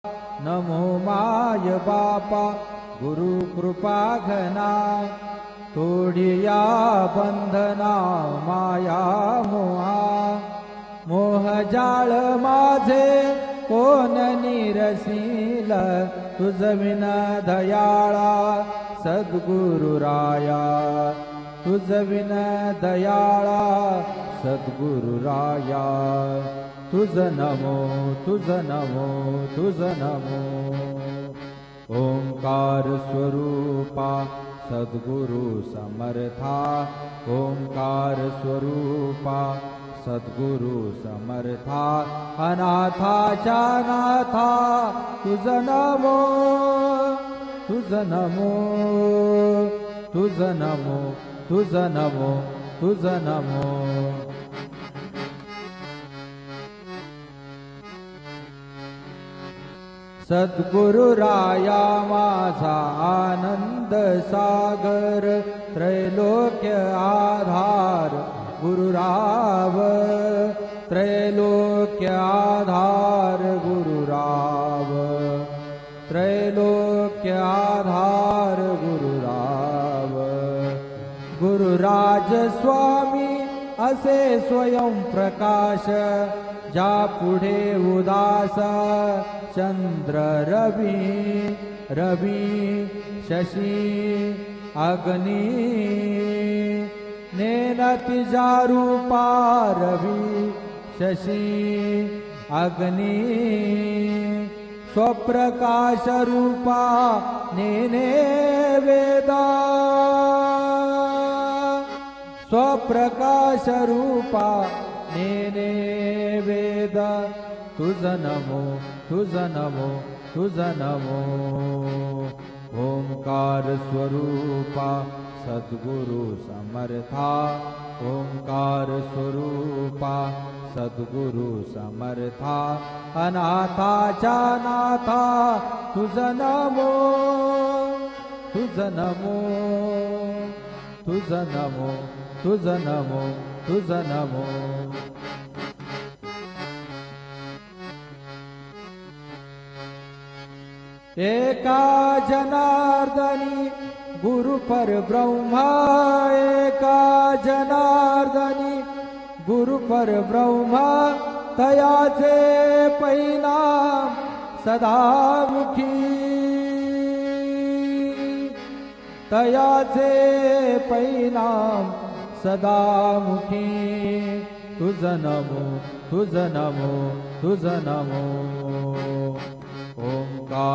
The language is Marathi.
नमो माय बापा गुरु कृपा घना, तोडिया बंधना माया मोहा। मोहजाळ माझे कोण निरसील, तुझ विन दयाळा सद्गुरु राया। तुझ विन दयाळा सद्गुरु राया। तुझ नमो तुझ नमो तुझ नमो। ओंकार स्वरूपा सद्गुरु समर्था, ओंकार स्वरूपा सद्गुरु समर्था। अनाथाच्या नाथा तुझ नमो तुझ नमो तुझ नमो तुझ नमो तुझ नमो। सद्गुरु राया माझा आनंद सागर, त्रैलोक्य आधार गुरुराव। त्रैलोक्य आधार गुरुराव, त्रैलोक्य आधार गुरुराव। गुरुराज स्वामी असे स्वयं प्रकाश, जा पुढे उदास चंद्र रवी। रवी शशी अग्नी, नेनति जारूपा रवी शशी अग्नि। स्वप्रकाश रूपा नेने वेदा, स्वप्रकाश रूपा नेने वेद। तुझ नमो तुझ नमो तुझ नमो। ओंकार स्वरूपा सद्गुरु समर्था, ओंकार स्वरूपा सद्गुरु समर्था। अनाथाच्या नाथा तुझ नमो तुझ नमो तुझ नमो तुझ नमो तुझ नमो। एका जनार्दनी गुरु परब्रह्मा, एका जनार्दनी गुरु परब्रह्मा। तयाचे परिणाम सदामुखी, तयाचे परिणाम सदामुखी। तुझ नमो तुझ नमो तुझ नमो। ओंकार